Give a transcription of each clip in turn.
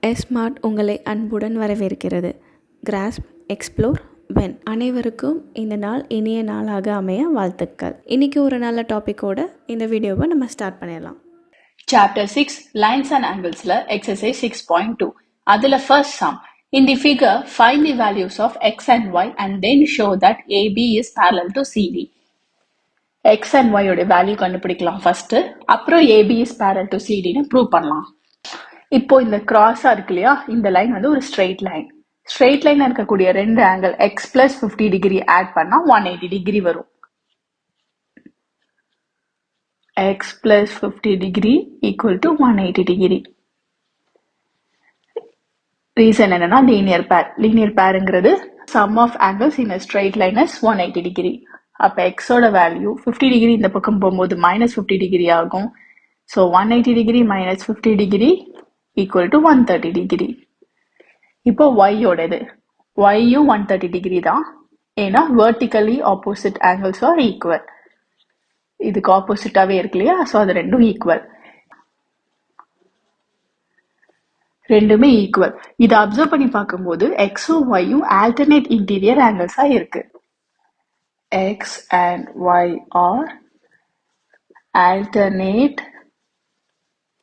Smart உங்களை அன்புடன் வரவேற்கிறது. Grass, explore, when. அனைவருக்கும் இந்த நாள் இனிய நாளாக அமைய வாழ்த்துக்கள். இன்னைக்கு ஒரு நல்ல டாப்பிக்கோட இந்த வீடியோவை நம்ம ஸ்டார்ட் பண்ணிடலாம். Chapter 6 Lines and Angles exercise 6.2. அதில் first sum. In the figure, find the values of x and y and then show that AB is parallel to CD. x and y ஓட வேல்யூ கண்டுபிடிக்கலாம் first, அப்புறம் AB is parallel to CD ன்னு prove பண்ணலாம். இப்போ இந்த கிராஸா இருக்கு இல்லையா, இந்த லைன் வந்து ஒரு ஸ்ட்ரெயிட் லைன். ஸ்ட்ரெயிட் லைன்ல இருக்கக்கூடிய ரெண்டு angle x plus 50 degree add பண்ணா 180 டிகிரி வரும். x plus 50 degree equal to 180 degree. Reason என்னன்னா linear pair. Linear pairங்கிறது sum of angles in a straight line is 180 degree. அப்ப x ஓட வேல்யூ 50 டிகிரி இந்த பக்கம் போகும்போது minus 50 டிகிரி ஆகும். So 180 degree minus 50 degree equal to 130 degree. இப்போ y ஓடது. y-யும் 130 degree தான். ஏன்னா vertically opposite angles are equal. இதுக்கு ஆப்போசிட்டாவே இருக்கு இல்லையா, ஸோ அது ரெண்டும் ஈக்குவல். ரெண்டுமே ஈக்குவல். இதை அப்சர்வ் பண்ணி பார்க்கும்போது எக்ஸும் ஒய்யும் ஆல்டர்னேட் இன்டீரியர் ஆங்கிள்ஸா இருக்கு. X and Y are alternate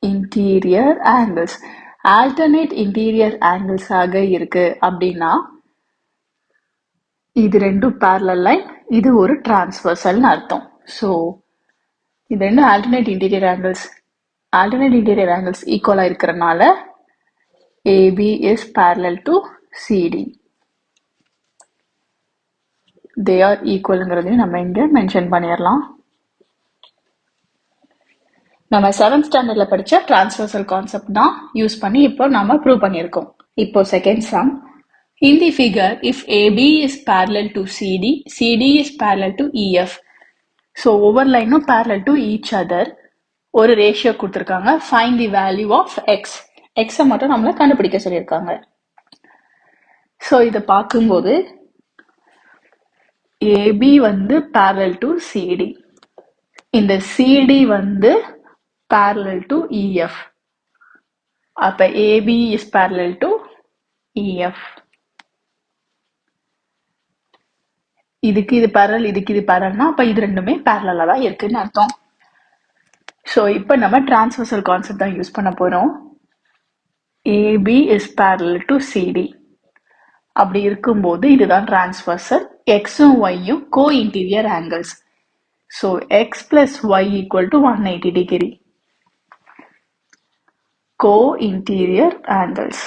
interior angles. Alternate interior ஆங்கிள்ஸாக இருக்கு அப்படின்னா இது ரெண்டும் parallel லைன், இது ஒரு டிரான்ஸ்வர்சல்னு அர்த்தம். ஸோ இது ரெண்டும் alternate interior angles. Alternate interior angles ஈக்குவலா இருக்கிறனால AB is parallel to CD. They are equalங்கிறதையும் நம்ம இங்க மென்ஷன் பண்ணிடலாம். நம்ம 7th ஸ்டாண்டர்ட்ல படிச்ச டிரான்ஸ்வர்சல் கான்செப்ட் தான் யூஸ் பண்ணி இப்போ நாம ப்ரூவ் பண்ணியிருக்கோம். இப்போ second sum. In the figure, if AB is parallel to CD, CD is parallel to EF. So ஒவ்வொரு லைனும் parallel to each other. ஒரு ரேஷியோ கொடுத்துருக்காங்க. Find the value of x. எக்ஸை மட்டும் நம்மளை கண்டுபிடிக்க சொல்லியிருக்காங்க. ஸோ இதை பார்க்கும்போது ஏபி வந்து parallel to சிடி, இந்த சிடி வந்து parallel to இஎஃப். அப்ப AB is parallel to EF. இதுக்கு இது parallel, இதுக்கு இது parallelனா அப்ப இது ரெண்டுமே parallel தான் இருக்குன்னு அர்த்தம். ஸோ இப்போ நம்ம டிரான்ஸ்வர்சல் கான்செப்ட் தான் யூஸ் பண்ண போறோம். AB is parallel to CD. அப்படி இருக்கும்போது இதுதான் டிரான்ஸ்வர்சல். எக்ஸும் ஒய்யும் co interior angles. So X plus Y equal to 180 degree. Co interior angles.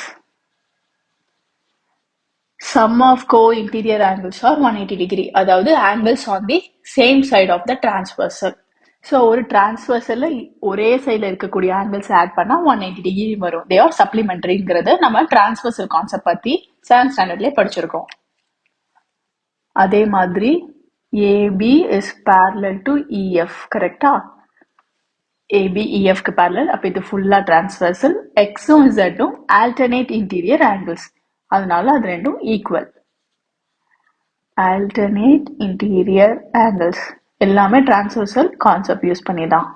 Sum of co-interior angles are 180 degree. அதாவது angles on the same side of the transversal. So ஒரு டிரான்ஸ்வர்சல்ல ஒரே சைடில் இருக்கக்கூடிய ஆங்கிள்ஸ் ஆட் பண்ணா 180 degree வரும். They are சப்ளிமெண்டரிங்கிறத நம்ம transversal concept பத்தி 7th ஸ்டாண்டர்ட்லேயே படிச்சிருக்கோம். அதே மாதிரி AB is parallel to EF. கரெக்டா? ஏபி இஎஃப்க்கு parallel. அப்போ இது ஃபுல்லா டிரான்ஸ்வர்சல். எக்ஸும் இசட்டும் ஆல்டர்னேட் இன்டீரியர் ஆங்கிள்ஸ், அதனால அது ரெண்டும் ஈக்குவல். ஆல்டர்னேட் இன்டீரியர் ஆங்கிள்ஸ் எல்லாமே டிரான்ஸ்வர்சல் கான்செப்ட் யூஸ் பண்ணி தான்.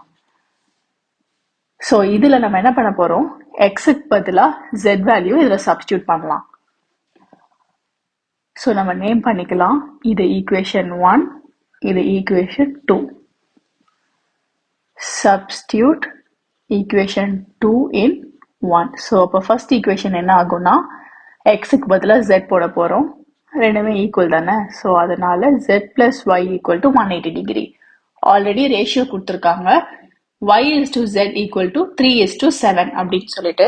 ஸோ இதுல நம்ம என்ன பண்ண போறோம், எக்ஸுக்கு பதிலா ஜெட் வேல்யூ இதுல சப்ஸ்டியூட் பண்ணலாம். ஸோ நம்ம நேம் பண்ணிக்கலாம். இது ஈக்குவேஷன் 1, இது ஈக்குவேஷன் 2. சப்ஸ்டியூட் ஈக்குவேஷன் 2 இன் 1. ஸோ அப்போ ஃபர்ஸ்ட் ஈக்குவேஷன் என்ன ஆகும்னா, எக்ஸுக்கு பதிலாக ஜெட் போட போகிறோம். ரெண்டுமே ஈக்குவல் தானே. ஸோ அதனால Z plus Y equal to 180 degree. Already ratio கொடுத்துருக்காங்க. Y is to Z equal to 3:7 அப்படின்னு சொல்லிட்டு.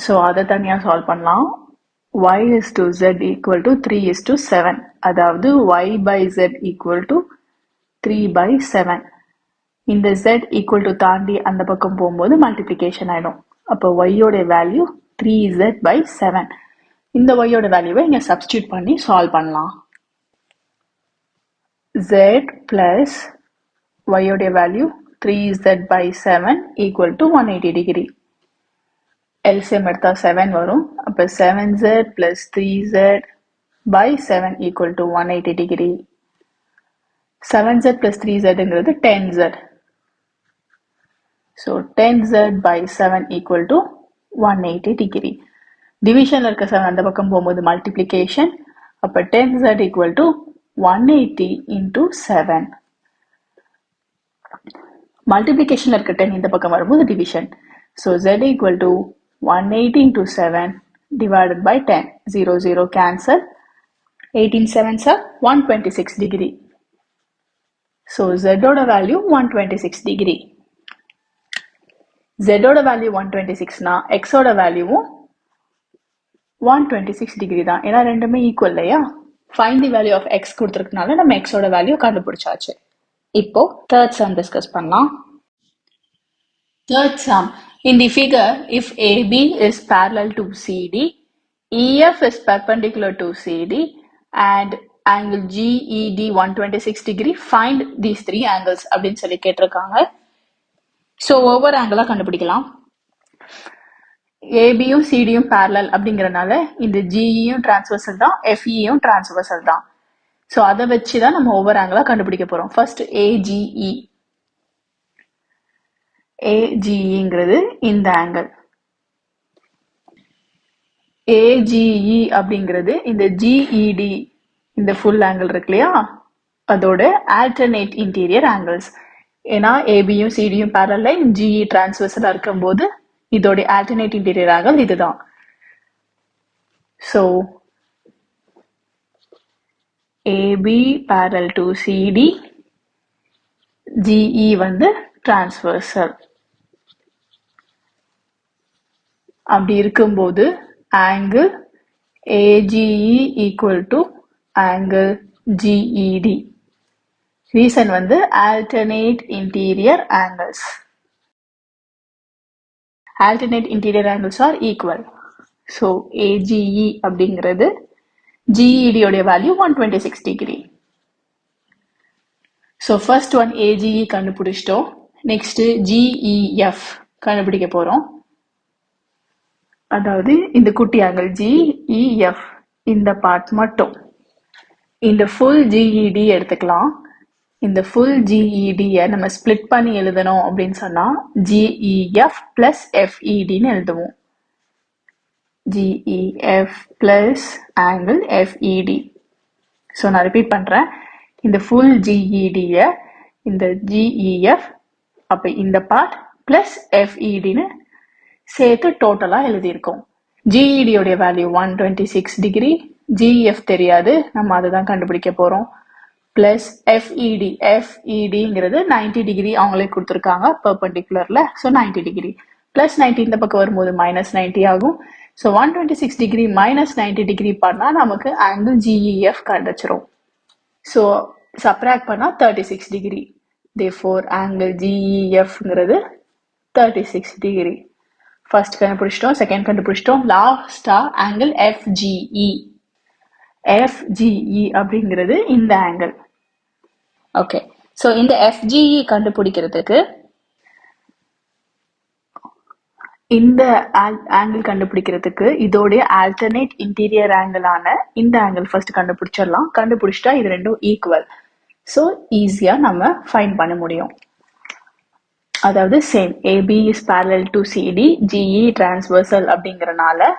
ஸோ அதை தனியாக சால்வ் பண்ணலாம். Y is to Z equal to 3:7. அதாவது Y by Z equal to 3/7. இந்த z ஈக்குவல் டு தாண்டி அந்த பக்கம் போகும்போது மல்டிப்ளிகேஷன் ஆயிடும். அப்போ ஒய்யோட வேல்யூ 3z/7. இந்த ஒய்யோட வேல்யூவை இங்க சப்ஸ்டியூட் பண்ணி சால்வ் பண்ணலாம். z பிளஸ் ஒய்யோட value 3z/7 equal to 180 degree. LCM எடுத்தா 7 வரும். அப்போ 7z plus 3z/7 equal to 180 degree. 7z plus 3zங்கிறது 10z. So 10z by 7 equal to 180 degree. டிவிஷனில் இருக்க 7 அந்த பக்கம் போகும்போது மல்டிப்ளிகேஷன். அப்போ 10z equal to 180 into 7. மல்டிப்ளிகேஷனில் இருக்க 10 இந்த பக்கம் வரும்போது division. So z equal to 180 into 7 divided by 10. 0, 0 cancel. 18 sevens are 126 degree. So z ஓட வேல்யூ 126 degree. z ஓட வேல்யூ 126னா x ஓட வேல்யூவும் 126 டிகிரி தான். ஏன்னா ரெண்டுமே ஈக்குவல் இல்லையா? Find the value of x கொடுத்துருக்கனால நம்ம x ஓட வேல்யூ கண்டுபிடிச்சாச்சு. இப்போ தேர்ட் சம் டிஸ்கஸ் பண்ணலாம். Third sum. In the figure, if AB is parallel to CD, EF is perpendicular to CD, and angle GED 126 degree, find these three angles அப்படின்னு சொல்லி கேட்டிருக்காங்க. So ஒவ்வொரு ஆங்கிளா கண்டுபிடிக்கலாம். ஏபியும் சிடியும் பேரலல் அப்படிங்கிறனால இந்த ஜிஇயும் டிரான்ஸ்வர்சல் தான், எஃப்இயும் டிரான்ஸ்வர்சல் தான். ஸோ அதை வச்சு தான் நம்ம ஒவ்வொரு ஆங்கிளா கண்டுபிடிக்க போறோம். ஃபர்ஸ்ட் ஏஜிஇ. ஏஜிஇங்கிறது இந்த ஆங்கிள். ஏஜிஇ அப்படிங்கிறது இந்த ஜிஇடி, இந்த ஃபுல் ஆங்கிள் இருக்கு இல்லையா, அதோட ஆல்டர்னேட் இன்டீரியர் ஆங்கிள்ஸ். ஏன்னா ஏபியும் சிடியும் பேரலல், ஜிஇ டிரான்ஸ்வர்சலா இருக்கும்போது இதோட ஆல்டர்னேட் இன்டீரியர் ஆங்கிள் இதுதான். So AB parallel to CD, GE வந்து டிரான்ஸ்வர்சல். அப்படி இருக்கும்போது angle AGE equal to angle GED. Reason வந்து alternate interior angles. Alternate interior angles are equal. So AGE அப்படிங்கிறது GED உடைய value 126 degree. So first one AGE கண்டுபிடிச்சிட்டோம். Next GEF கண்டுபிடிக்க போறோம். அதாவது இந்த குட்டி ஆங்கிள் GEF, இந்த பார்ட் மட்டும். இந்த ஃபுல் GED எடுத்துக்கலாம். இந்த ஃபுல் ஜிஇடியை நம்ம ஸ்பிளிட் பண்ணி எழுதணும் அப்படின்னு சொன்னா ஜிஇஎஃப் பிளஸ் எஃப்இடின்னு எழுதுவோம். GEF plus angle FED. So நான் ரிப்பீட் பண்றேன். இந்த ஃபுல் ஜிஇடியை இந்த ஜிஇஎஃப், அப்போ இந்த பார்ட் பிளஸ் எஃப்இடின்னு சேர்த்து டோட்டலா எழுதியிருக்கோம். ஜிஇடியோடைய வேல்யூ 126 டிகிரி, ஜிஇஎஃப் தெரியாது, நம்ம அதை தான் கண்டுபிடிக்க போறோம். பிளஸ் எஃப்இடி, எஃப்இடிங்கிறது 90 டிகிரி அவங்களே கொடுத்துருக்காங்க பெர்பெண்டிகுலர்ல. ஸோ 90 டிகிரி பிளஸ் 90 இந்த பக்கம் வரும்போது மைனஸ் 90 ஆகும். ஸோ 126 டிகிரி மைனஸ் 90 டிகிரி பண்ணா நமக்கு ஆங்கிள் ஜிஇஎஃப் கிடைச்சிரும். ஸோ சப்ராக்ட் பண்ணா 36 டிகிரி. தேர்ஃபோர் ஆங்கிள் ஜிஇஎஃப்ங்கிறது 36 டிகிரி. ஃபர்ஸ்ட் கண்டுபிடிச்சிட்டோம், செகண்ட் கண்டுபிடிச்சிட்டோம், லாஸ்டா ஆங்கிள் எஃப்ஜிஇ. எஃப்ஜிஇ அப்படிங்கிறது இந்த ஆங்கிள். ஓகே, ஸோ இந்த எஃப்ஜிஇ கண்டுபிடிக்கிறதுக்கு இந்த ஆங்கிள் கண்டுபிடிக்கிறதுக்கு இதோடைய ஆல்டர்னேட் இன்டீரியர் ஆங்கிளான இந்த ஆங்கிள் ஃபர்ஸ்ட் கண்டுபிடிச்சிடலாம். கண்டுபிடிச்சிட்டா இது ரெண்டும் ஈக்குவல். ஸோ ஈஸியா நம்ம ஃபைண்ட் பண்ண முடியும். அதாவது same, AB is parallel to CD, GE transversal அப்படிங்கறனால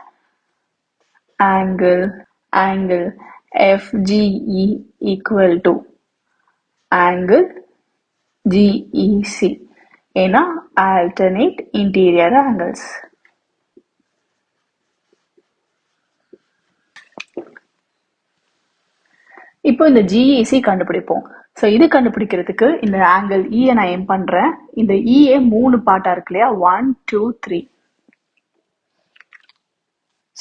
angle FGE equal to angle GEC. ஏன்னா alternate interior angles. இப்போ இந்த GEC கண்டுபிடிப்போம். ஸோ இது கண்டுபிடிக்கிறதுக்கு இந்த ஆங்கிள் இ நான் எம் பண்றேன். இந்த இஏ 3 பார்ட்டா இருக்கு இல்லையா, 1 2 3.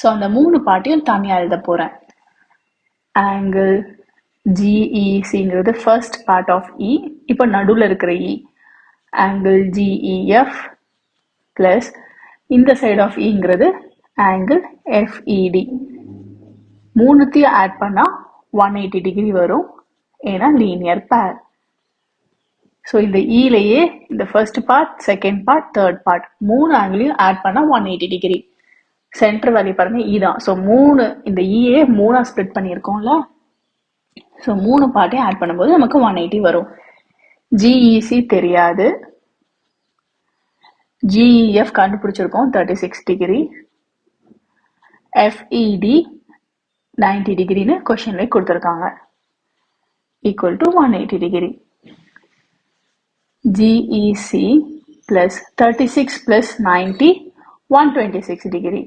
ஸோ அந்த 3 பார்ட்டையும் தனியா எழுத போறேன். ஆங்கிள் ஜிஇசிங்கிறது ஃபர்ஸ்ட் பார்ட் ஆஃப் இ, இப்போ நடுவில் இருக்கிற இ. ஆங்கிள் ஜிஇஎஃப் பிளஸ் இந்த சைடு ஆஃப் இங்கிறது ஆங்கிள் எஃப்இடி. மூணுத்தையும் ஆட் பண்ணா 180 டிகிரி வரும், ஏன்னா லீனியர் பேர். ஸோ இந்த இலையே இந்த first part, second part, third part 3 ஆங்கிளையும் ஆட் பண்ணா 180 டிகிரி. சென்டர் வேல்யூ பாருங்க இ தான். ஸோ 3, இந்த இஏ 3ஆ ஸ்ப்ளிட் பண்ணியிருக்கோம்ல, ஸோ 3 பார்ட்டையும் ஆட் பண்ணும்போது நமக்கு 180 வரும். ஜிஇசி தெரியாது, GEF கண்டுபிடிச்சிருக்கோம் 36 டிகிரி, FED 90 டிகிரின்னு கொஸ்டின்ல கொடுத்துருக்காங்க, equal to 180 degree. GEC plus 36 plus 90 126 degree.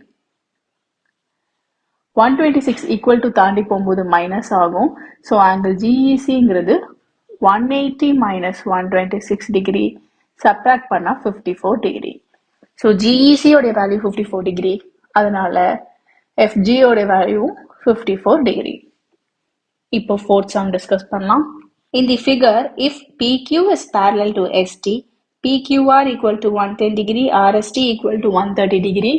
126 equal to தாண்டி போகும்போது மைனஸ் ஆகும். ஸோ ஆங்கிள் ஜிஇசிங்கிறது 180 மைனஸ் 126 டிகிரி, சப்ராக்ட் பண்ணால் 54 டிகிரி. ஸோ ஜிஇசியோடைய வேல்யூ 54 டிகிரி, அதனால எஃப்ஜியோட வேல்யூ 54 டிகிரி. இப்போ ஃபோர்த் சம் டிஸ்கஸ் பண்ணலாம். In the figure, if PQ is parallel to ST, PQR equal to 110 degree, RST equal to 130 degree.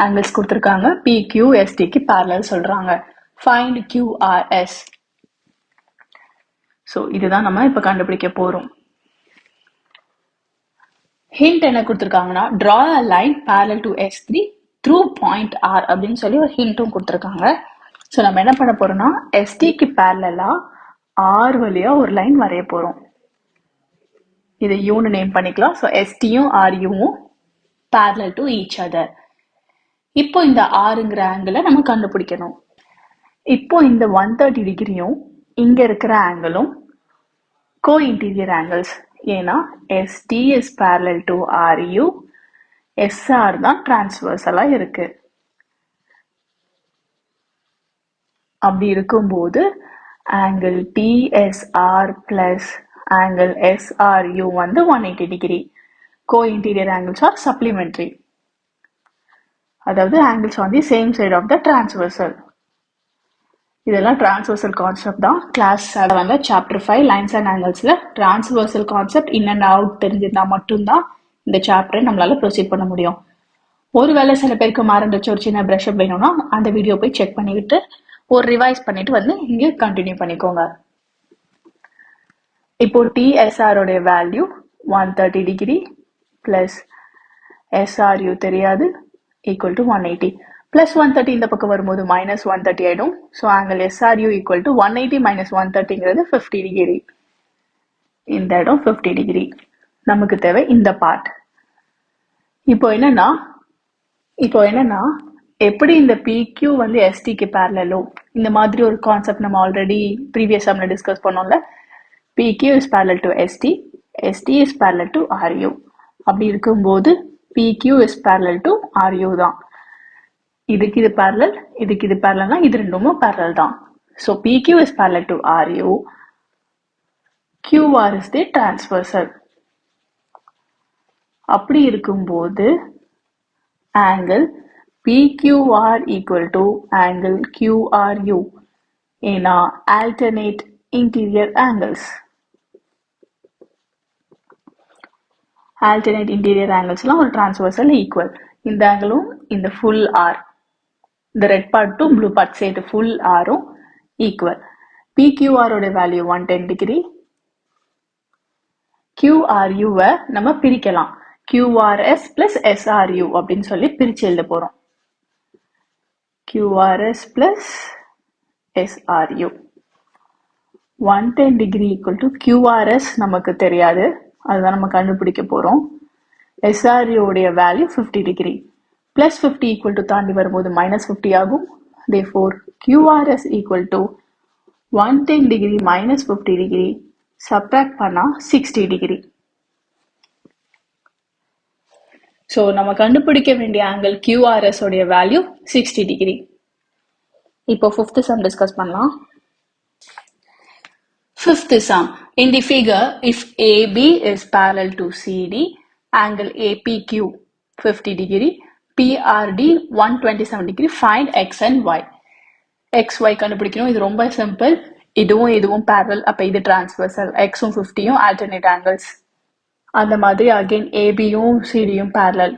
Angles கொடுத்துருக்காங்க, PQ STக்கு parallel சொல்றாங்க. Find QRS. So இதுதான் நம்ம இப்போ கண்டுபிடிக்க போறோம். ஹிண்ட் என்ன கொடுத்துருக்காங்கன்னா, draw a line parallel to S3 through point R அப்படின்னு சொல்லி ஒரு ஹிண்ட்டும் கொடுத்துருக்காங்க. ஸோ நம்ம என்ன பண்ண போறோம்னா, STக்கு parallel-ஆ R வழியா ஒரு லைன் வரைய போறோம். இதை யூன்னு நேம் பண்ணிக்கலாம். ஸோ STயும் RUவும் parallel to each other. இப்போ இந்த ஆறுங்கிற ஆங்கிளை நம்ம கண்டுபிடிக்கணும். இப்போ இந்த 130 டிகிரியும் இங்க இருக்கிற ஆங்கிளும் கோ இன்டீரியர் ஆங்கிள்ஸ். ஏன்னா ST is parallel to RU, SR தான் டிரான்ஸ்வர்சலா இருக்கு. அப்படி இருக்கும்போது angle TSR plus angle SRU வந்து 180 degree. Co interior angles are supplementary, அதாவது angles on the same side of the transversal. இதெல்லாம் டிரான்ஸ்வர்சல் கான்செப்ட் தான். கிளாஸ் 7ல சாப்டர் 5 லைன்ஸ் அண்ட் ஆங்கிள்ஸ்ல transversal concept in and out தெரிஞ்சிருந்தா மட்டும்தான் இந்த சாப்டரை நம்மளால ப்ரொசீட் பண்ண முடியும். ஒருவேளை சில பேருக்கு மறந்துச்சு, ஒரு சின்ன பிரஷ் அப் வேணும்னா அந்த வீடியோ போய் செக் பண்ணிவிட்டு ஒரு ரிவைஸ் பண்ணிட்டு வந்து இங்கே கண்டினியூ பண்ணிக்கோங்க. இப்போ TSR உடைய வேல்யூ 130 டிகிரி பிளஸ் SRU தெரியாது, ஈக்குவல் டு 180. பிளஸ் 130 இந்த பக்கம் வரும்போது மைனஸ் 130 ஆயிடும். So angle SRU equal to 180 minus 130ங்கிறது 50 டிகிரி. இந்த இடம் 50 டிகிரி. நமக்கு தேவை இந்த பார்ட். இப்போ என்னன்னா எப்படி இந்த PQ வந்து STக்கு பேரலோ, இந்த மாதிரி ஒரு கான்செப்ட் நம்ம ஆல்ரெடி ப்ரீவியஸ் சம்ல டிஸ்கஸ் பண்ணோம்ல. PQ is parallel to ST, ST is parallel to RU. அப்படி இருக்கும்போது PQ is parallel to RU தான். இதுக்கு இது parallel, இதுக்கு இது parallelனா இது ரெண்டுமே parallel தான். So PQ is parallel to RU, QR is the transversal. அப்படி இருக்கும்போது angle PQR equal to angle QRU. ஏன்னா alternate interior angles. alternate interior angles-லாம் ஒரு transversal equal. இந்த ஆங்கிளும் இந்த full R, இந்த red part to blue part சேர்த்து full ஆரும் equal. PQR ஓட value 110 degree. QRU-வை நம்ம பிரிக்கலாம். QRS plus SRU அப்படின்னு சொல்லி பிரிச்சு எழுத போறோம். QRS plus SRU 110 degree equal to QRS நமக்கு தெரியாது, அதுதான் நம்ம கண்டுபிடிக்க போறோம். SRU உடைய value 50 degree. plus 50 equal to தாண்டி வரும்போது minus 50 ஆகும். therefore QRS equal to 110 degree minus 50 degree, subtract பண்ணா 60 டிகிரி. ஸோ நம்ம கண்டுபிடிக்க வேண்டிய ஆங்கிள் QRS உடைய வேல்யூ 60 டிகிரி. இப்போ ஃபிஃப்த் சம் டிஸ்கஸ் பண்ணலாம். Fifth sum. In the figure, if AB is parallel to CD, angle APQ 50 degree, PRD 127 degree, find X and Y. XY கண்டுபிடிக்கணும். இது ரொம்ப சிம்பிள். இதுவும் parallel, அப்ப இது transversal. Xம் 50யும் alternate angles. அந்த மாதிரி again ABயும் CDயும் parallel.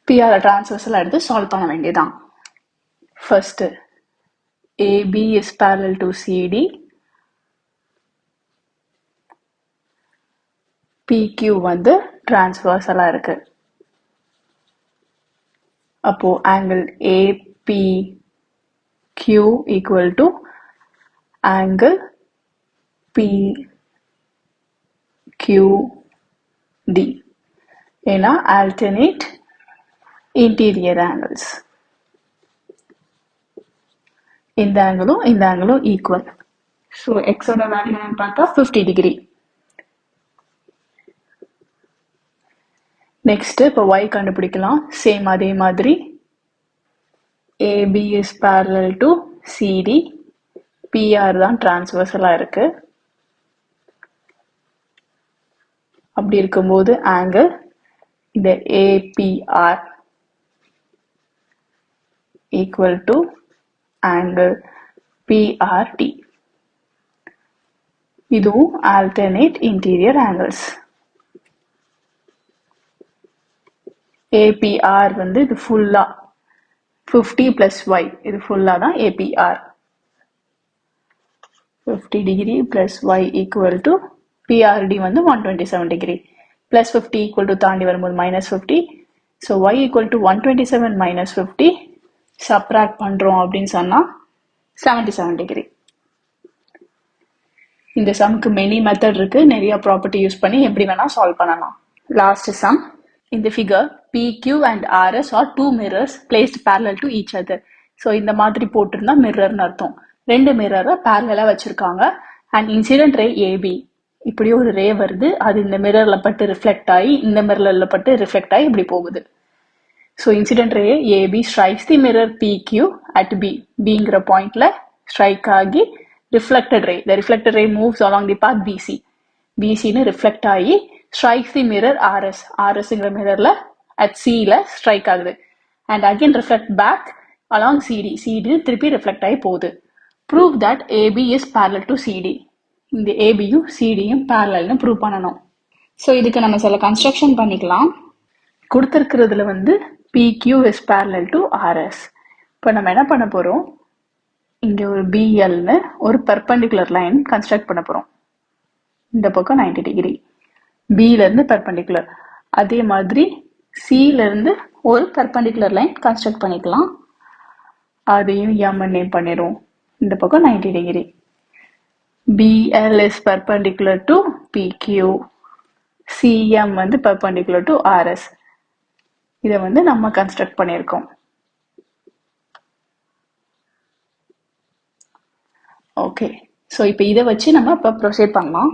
PR transversal எடுத்து சால்வ் பண்ண வேண்டியதான். First, AB is parallel to CD. PQ வந்து டிரான்ஸ்வர்சலா இருக்கு. அப்போ angle APQ equal to angle PQD. ஏன்னா alternate interior angles. இந்த ஆங்கிளும் ஈக்குவல். ஸோ எக்ஸோட வேல்யூ என்னன்னு பார்த்தா 50 டிகிரி. நெக்ஸ்ட் இப்போ ஒய் கண்டுபிடிக்கலாம். சேம் அதே மாதிரி AB is parallel to CD, PR தான் டிரான்ஸ்வர்சலாக இருக்கு. அப்படி இருக்கும்போது ஆங்கிள் இந்த ABR equal to angle PRD. இதுவும் alternate interior angles. APR வந்து இது ஃபுல்லா 50 plus y, இது ஃபுல்லா தான் APR. 50 degree plus y equal to PRD வந்து 127 degree. Plus 50 equal to தாண்டி வரும்போது minus 50. So y equal to 127 minus 50. Subtract பண்றோம் அப்படின்னு சொன்னா 77 degree. இந்த சம்க்கு மெனி மெத்தட் இருக்கு. நிறைய ப்ராப்பர்ட்டி யூஸ் பண்ணி எப்படி வேணா சால்வ் பண்ணலாம். Last some. In the figure, PQ and RS are two mirrors placed parallel to each other. So இந்த மாதிரி போட்டிருந்தா மிரர்னு அர்த்தம். ரெண்டு மிரரை பேரலா வச்சிருக்காங்க. அண்ட் இன்சிடென்ட் ரே ஏபி, இப்படி ஒரு ரே வருது, அது இந்த மிரர்ல பட்டு ரிஃப்ளெக்ட் ஆகி இந்த மிரர்ல பட்டு ரிஃப்ளெக்ட் ஆகி இப்படி போகுது. So incident ray AB strikes the mirror PQ at B, பிங்கிற பாயிண்ட்ல ஸ்ட்ரைக் ஆகி reflected ray, the reflected ray moves along the path BC. BCன்னு ரிஃப்ளெக்ட் ஆகி strikes the mirror RS. RSங்கிற மிரர்ல at Cல ஸ்ட்ரைக் ஆகுது. And again reflect back along CD. CD திருப்பி ரிஃப்ளெக்ட் ஆகி போகுது. Prove that AB is parallel to CD. இந்த ஏபியும் சிடியும் parallelனு ப்ரூவ் பண்ணணும். ஸோ இதுக்கு நம்ம சில கன்ஸ்ட்ரக்ஷன் பண்ணிக்கலாம். கொடுத்துருக்கிறதுல வந்து PQ is parallel to RS. இப்போ நம்ம என்ன பண்ண போறோம், இங்க ஒரு பிஎல்னு ஒரு பெர்பெண்டிகுலர் லைன் கன்ஸ்ட்ரக்ட் பண்ண போறோம். இந்த பக்கம் 90 டிகிரி, பில இருந்து பெர்பெண்டிகுலர். அதே மாதிரி சில இருந்து ஒரு பெர்பெண்டிகுலர் லைன் கன்ஸ்ட்ரக்ட் பண்ணிக்கலாம். அதையும் எம் நேம் பண்ணிடும். இந்த பக்கம் 90 degree. PL is perpendicular to PQ, CM வந்து பெர்பெண்டிகுலர் டு ஆர்எஸ். இதை வந்து நம்ம கன்ஸ்ட்ரக்ட் பண்ணியிருக்கோம். ஓகே, ஸோ இப்போ இதை வச்சு நம்ம இப்போ ப்ரொசீட் பண்ணலாம்.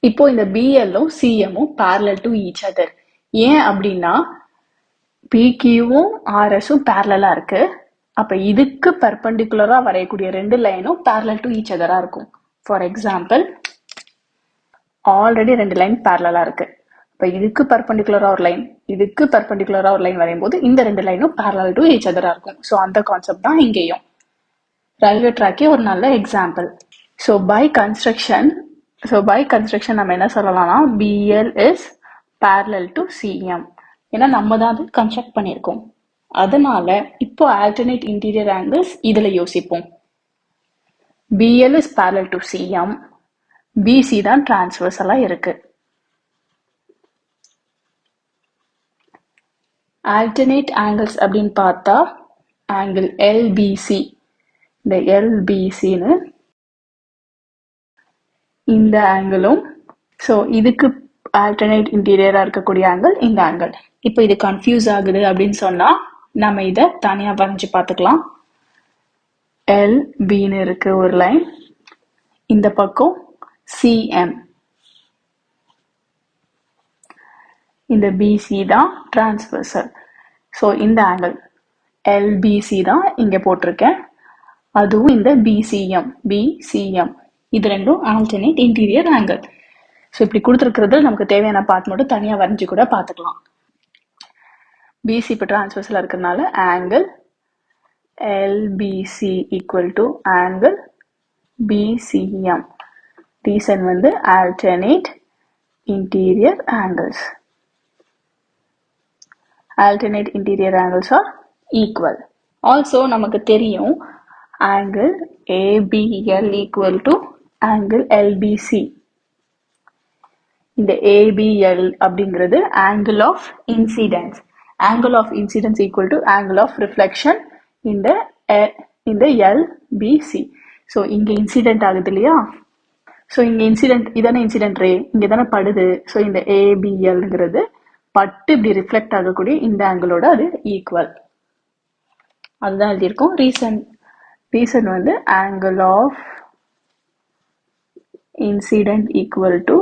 இப்போ இந்த பிஎல்லும் சிஎம்மும் parallel to each other. ஏன் அப்படின்னா பிக்யூவும் ஆர்எஸும் பேரலா இருக்கு. அப்ப இதுக்கு பெர்பெண்டிகுலரா வரையக்கூடிய ரெண்டு லைனும் parallel to each other இருக்கும். ஃபார் எக்ஸாம்பிள், ஆல்ரெடி ரெண்டு லைன் பேரலா இருக்கு. இப்போ இதுக்கு பெர்பெண்டிகுலரா ஒரு லைன், இதுக்கு பெர்பெண்டிகுலரா ஒரு லைன் வரையும் போது இந்த ரெண்டு லைனும் parallel to each other இருக்கும். ஸோ அந்த கான்செப்ட் தான் இங்கேயும். ரயில்வே ட்ராக்கே ஒரு நல்ல எக்ஸாம்பிள். ஸோ பை கன்ஸ்ட்ரக்ஷன் நம்ம என்ன சொல்லலாம்னா BL is parallel to CM. ஏன்னா நம்ம தான் அது கன்ஸ்ட்ரக்ட் பண்ணியிருக்கோம். அதனால இப்போ ஆல்டர்னேட் இன்டீரியர் ஆங்கிள்ஸ் இதுல யோசிப்போம். BL is parallel to CM, BC தான் டிரான்ஸ்வர்சலா இருக்கு. ஆல்டர்னேட் ஆங்கிள்ஸ் அப்படின்னு பார்த்தா ஆங்கிள் எல்பிசி, இந்த எல்பிசின்னு இந்த ஆங்கிளும், ஸோ இதுக்கு ஆல்டர்னேட் இன்டீரியரா இருக்கக்கூடிய ஆங்கிள் இந்த ஆங்கிள். இப்போ இது கன்ஃபியூஸ் ஆகுது அப்படின்னு சொன்னா நம்ம இதை தனியா வரைஞ்சு பார்த்துக்கலாம். எல்பின்னு இருக்கு ஒரு லைன், இந்த பக்கம் சிஎம், இந்த பிசி தான் டிரான்ஸ்வர்சல். ஸோ இந்த ஆங்கிள் எல்பிசி தான் இங்க போட்டிருக்கேன். அதுவும் இந்த பிசிஎம் இது ரெண்டும் ஆல்டர்னேட் இன்டீரியர் ஆங்கிள். ஸோ இப்படி கொடுத்துருக்கிறது நமக்கு தேவையான பார்ட் மட்டும் தனியாக வரைஞ்சி கூட பார்த்துக்கலாம். பிசி இப்போ டிரான்ஸ்வர்சல் இருக்கிறதுனால angle LPC equal to angle PCM. Reason வந்து alternate interior angles. Alternate interior angles are equal. Also நமக்கு தெரியும் angle ABL equal to angle LBC. இந்த ABL அப்படிங்கிறது angle of incidence. Angle of incidence equal to angle of reflection இந்த LBC. So இங்கே incident ஆகுது இல்லையா? So இங்கே incident, இதான இன்சிடென்ட் ரே இங்கே தானே படுது. ஸோ இந்த ABLங்கிறது பட்டு இப்படி ரிஃப்ளெக்ட் ஆகக்கூடிய இந்த ஆங்கிளோட அது ஈக்குவல். அதுதான் எழுதியிருக்கோம். ரீசன் வந்து angle of incident equal to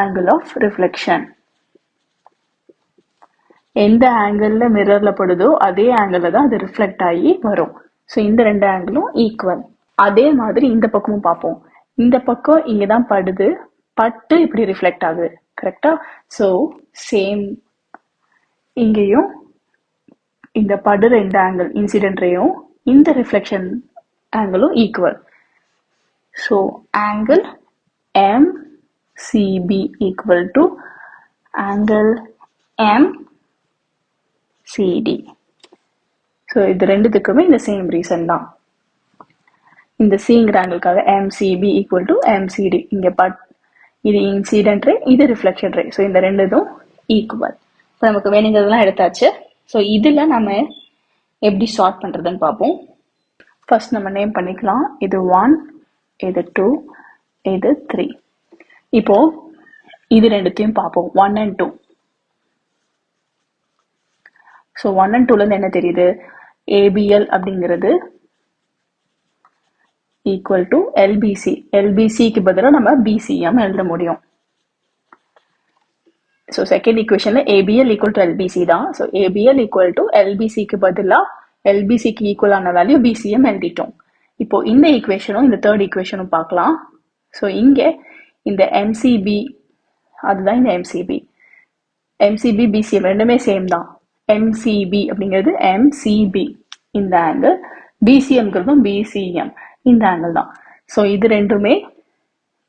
angle of reflection. எந்த ஆங்கிள் மிரர்ல படுதோ அதே ஆங்கிள் தான் அது ரிஃப்ளெக்ட் ஆகி வரும். ஸோ இந்த ரெண்டு ஆங்கிளும் ஈக்குவல். அதே மாதிரி இந்த பக்கமும் பார்ப்போம். இந்த பக்கம் இங்கே தான் படுது, பட்டு இப்படி ரிஃப்ளெக்ட் ஆகுது. கரெக்டா? ஸோ சேம் இங்கேயும் இந்த படுற இந்த ஆங்கிள் இன்சிடென்ட் ரேயும் இந்த ரிஃப்ளெக்ஷன் ஆங்கிளும் equal. So angle MCB equal to angle MCD. So இது ரெண்டுத்துக்குமே இந்த சேம் ரீசன் தான். இந்த சிங்கிற ஆங்கிளுக்காக MCB ஈக்குவல் டு MCD. இங்கே இது இன்சிடென்ட் ரே, இது ரிஃப்ளெக்ஷன் ரே. ஸோ இந்த ரெண்டுதும் ஈக்குவல். இப்போ நமக்கு வேணுங்கிறதுலாம் எடுத்தாச்சு. ஸோ இதில் நம்ம எப்படி சார்ட் பண்ணுறதுன்னு பார்ப்போம். ஃபர்ஸ்ட் நம்ம நேம் பண்ணிக்கலாம். இது 1, இது 2, இது 3. இப்போ இது ரெண்டுத்தையும் பார்ப்போம், 1 and 2. ஸோ 1 and 2லேருந்து என்ன தெரியுது? ABL அப்படிங்கிறது ஈக்குவல் டு LBC. LBCக்கு பதிலாக நம்ம BCM எழுத முடியும். ஸோ செகண்ட் ஈக்குவேஷன்ல ABL ஈக்குவல் டு LBC தான். ஸோ ABL ஈக்குவல் டு LBCக்கு பதிலாக LBCக்கு ஈக்குவலான வேல்யூ BCM எழுதிட்டோம். இப்போ இந்த ஈக்குவேஷனும் இந்த தேர்ட் ஈக்குவேஷனும் பார்க்கலாம். ஸோ இங்கே இந்த MCB அதுதான் இந்த MCB. MCB BCM ரெண்டுமே சேம் தான். MCB அப்படிங்கிறது MCB இந்த ஆங்கிள், BCMங்கிறதும் BCM இந்த ஆங்கிள் தான். ஸோ இது ரெண்டுமே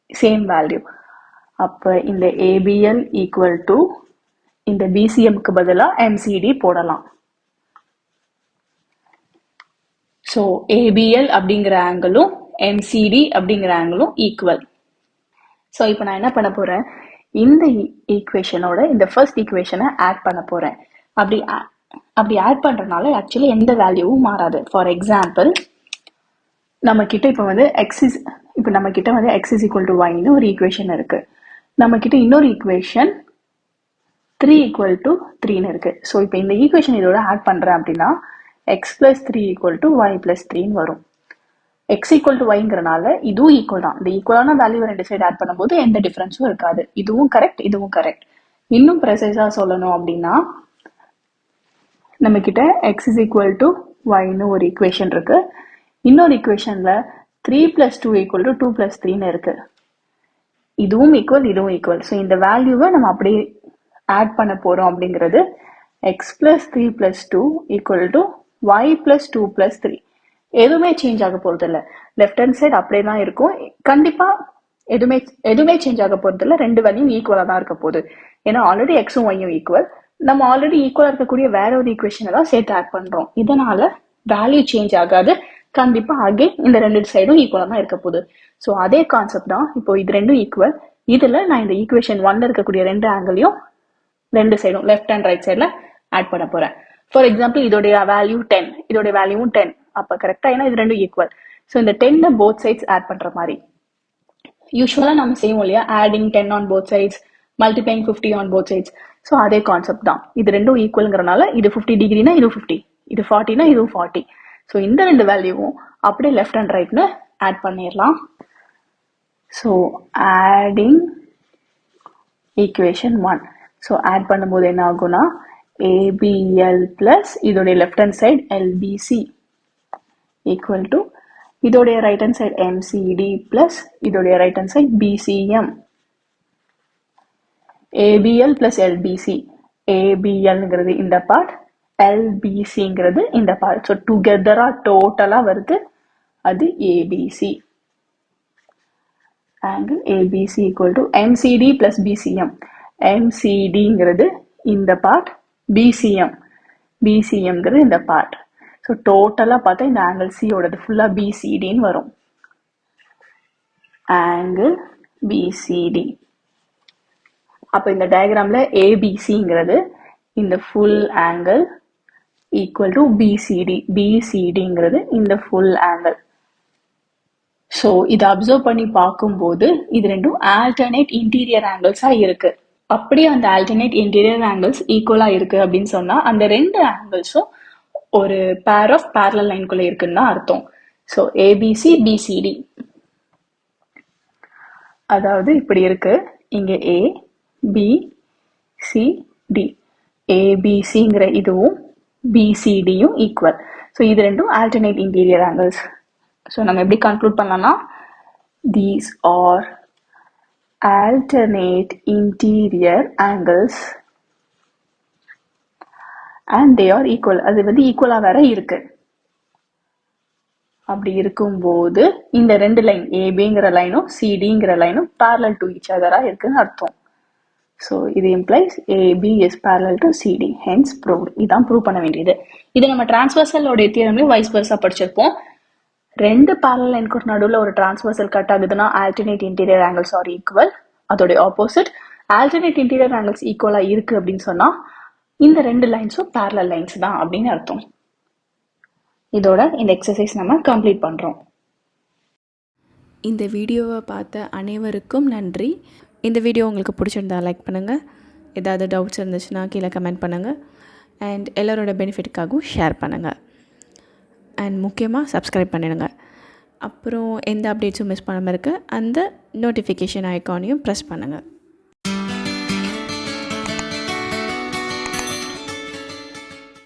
சேம் வேல்யூ. அப்போ இந்த ABL ஈக்குவல் டு இந்த BCMக்கு பதிலாக MCD போடலாம். ஸோ ABL அப்படிங்கிற ஆங்கிளும் MCD அப்படிங்கிற ஆங்கிளும் ஈக்குவல். ஸோ இப்போ நான் என்ன பண்ண போகிறேன், இந்த ஈக்குவேஷனோட இந்த ஃபர்ஸ்ட் ஈக்குவேஷனை ஆட் பண்ண போகிறேன். அப்படி ஆட் பண்ணுறதுனால ஆக்சுவலி எந்த வேல்யூவும் மாறாது. ஃபார் எக்ஸாம்பிள் நம்மக்கிட்ட இப்போ வந்து நம்மக்கிட்ட வந்து x is equal to yன்னு ஒரு ஈக்குவேஷன் இருக்குது. நம்மக்கிட்ட இன்னொரு ஈக்குவேஷன் 3 equal to 3ன்னு இருக்குது. ஸோ இப்போ இந்த ஈக்குவேஷன் இதோட ஆட் பண்ணுறேன் அப்படின்னா x plus 3 equal to y plus 3ன்னு வரும். x equal to yங்கிறனால இதுவும் ஈக்குவல் தான். இந்த ஈக்குவலான வேல்யூ ரெண்டு சைடு ஆட் பண்ணும்போது எந்த டிஃப்ரென்ஸும் இருக்காது. இதுவும் கரெக்ட், இதுவும் கரெக்ட். இன்னும் ப்ரெசைஸாக சொல்லணும் அப்படின்னா நம்மக்கிட்ட x is equal to yன்னு ஒரு ஈக்குவேஷன் இருக்கு. இன்னொரு ஈக்குவேஷன்ல 3 plus 2 equal to 2 plus 3ன்னு இருக்கு. இதுவும் ஈக்குவல், இதுவும் ஈக்குவல். ஸோ இந்த வேல்யூவை நம்ம அப்படியே ஆட் பண்ண போறோம். அப்படிங்கிறது x plus 3 plus 2 equal to y plus 2 plus 3. எதுவுமே சேஞ்ச் ஆக போறது இல்லை. லெஃப்ட் ஹேண்ட் சைடு அப்படியே தான் இருக்கும். கண்டிப்பா எதுவுமே சேஞ்ச் ஆக போறது இல்லை. ரெண்டு வேல்யூ ஈக்குவலா தான் இருக்க போகுது. ஏன்னா ஆல்ரெடி எக்ஸும் ஒய்யும் ஈக்குவல். நம்ம ஆல்ரெடி ஈக்குவலா இருக்கக்கூடிய வேற ஒரு ஈக்குவேஷனை தான் சேர்த்து ஆட் பண்றோம். இதனால வேல்யூ சேஞ்ச் ஆகாது. கண்டிப்பா அகே இந்த ரெண்டு சைடும் ஈக்குவலா தான் இருக்க போகுது. ஸோ அதே கான்செப்ட் தான். இப்போ இது ரெண்டும் ஈக்குவல். இதுல நான் இந்த ஈக்குவேஷன் 1ல இருக்கக்கூடிய ரெண்டு ஆங்கிளையும் ரெண்டு சைடும் லெஃப்ட் அண்ட் ரைட் சைட்ல ஆட் பண்ண போறேன். ஃபார் எக்ஸாம்பிள் இதோடைய வேல்யூ 10, இதோடைய வேல்யூவும் 10. அப்ப கரெக்டா, ஏன்னா இது ரெண்டும் ஈக்குவல். ஸோ இந்த 10 போத் சைட்ஸ் ஆட் பண்ற மாதிரி யூஸ்வலா நம்ம செய்வோம் இல்லையா, adding 10 on both sides, multiplying 50 on both sides. So அதே கான்செப்ட் தான். இது ரெண்டும் ஈக்குவல்ங்கிறனால இது 50 டிகிரினா இது 50, இது 40னா இதுவும் 40. ஸோ இந்த ரெண்டு வேல்யூவும் அப்படியே லெஃப்ட் அண்ட் ரைட்னு ஆட் பண்ணிடலாம். So adding equation 1. So add பண்ணும்போது என்ன ஆகும்னா ABL பிளஸ் இதோடைய left hand side LBC equal to இதோடைய right hand side MCD plus இதோடைய right hand side BCM. ABL plus LBC. ABLங்கிறது இந்த பார்ட், LBCங்கிறது இந்த பார்ட். ஸோ டுகெதரா டோட்டலா வருது, அது ABC. Angle ABC equal to MCD plus BCM. MCDங்கிறது இந்த பார்ட், BCMங்கிறது இந்த பார்ட். ஸோ டோட்டலா பார்த்தா இந்த ஆங்கிள் சியோடது ஃபுல்லா BCDன்னு வரும். Angle BCD. அப்போ இந்த டயக்ராம்ல ABCங்கிறது இந்த full angle equal to BCD. BCDங்கிறது இந்த ஃபுல் ஆங்கிள். ஸோ இதை அப்சர்வ் பண்ணி பார்க்கும்போது இது ரெண்டும் ஆல்டர்னேட் இன்டீரியர் ஆங்கிள்ஸா இருக்கு. அப்படி அந்த ஆல்டர்னேட் இன்டீரியர் ஆங்கிள்ஸ் ஈக்குவலாக இருக்குது அப்படின்னு சொன்னால் அந்த ரெண்டு ஆங்கிள்ஸும் ஒரு பேர் ஆஃப் parallel லைன்குள்ளே இருக்குன்னு தான் அர்த்தம். ஸோ ஏபிசி பிசிடி, அதாவது இப்படி இருக்கு, இங்கே ஏ பி சி டி, ஏபிசிங்கிற இதுவும் பிசிடியும் ஈக்குவல். ஸோ இது ரெண்டும் ஆல்டர்னேட் இன்டீரியர் ஆங்கிள்ஸ். ஸோ நம்ம எப்படி கன்க்ளூட் பண்ணலாம்னா these are alternate interior angles and they are equal. அது வந்து ஈக்குவலா வேற இருக்கு. அப்படி இருக்கும்போது இந்த ரெண்டு லைன் ஏபிங்கிற லைனும் சிடிங்கிற லைனும் parallel to each other இருக்குன்னு அர்த்தம். ஸோ இது implies AB is parallel to CD, hence proved. இதான் ப்ரூவ் பண்ண வேண்டியது. இது நம்ம டிரான்ஸ்வர்சலோட தியரமே வைஸ் வெர்சா படிச்சிருப்போம். ரெண்டு parallel லைனுக்கு நடுவில் ஒரு டிரான்ஸ்வர்சல் கட் ஆகுதுன்னா alternate interior angles are equal. அதோட ஆப்போசிட் ஆல்டர்னேட் இன்டீரியர் ஆங்கிள்ஸ் ஈக்குவலாக இருக்குது அப்படின்னு சொன்னால் இந்த ரெண்டு லைன்ஸும் parallel லைன்ஸ் தான் அப்படின்னு அர்த்தம். இதோட இந்த எக்ஸசைஸ் நம்ம கம்ப்ளீட் பண்ணுறோம். இந்த வீடியோவை பார்த்த அனைவருக்கும் நன்றி. இந்த வீடியோ உங்களுக்கு பிடிச்சிருந்தா லைக் பண்ணுங்கள். ஏதாவது டவுட்ஸ் இருந்துச்சுன்னா கீழே கமெண்ட் பண்ணுங்கள். அண்ட் எல்லோரோட பெனிஃபிட்டுக்காகவும் ஷேர் பண்ணுங்கள். அண்ட் முக்கியமாக சப்ஸ்கிரைப் பண்ணிடுங்க. அப்புறம் எந்த அப்டேட்ஸும் மிஸ் பண்ணாமல் இருக்க அந்த நோட்டிஃபிகேஷன் ஐக்கானையும் ப்ரெஸ் பண்ணுங்கள்.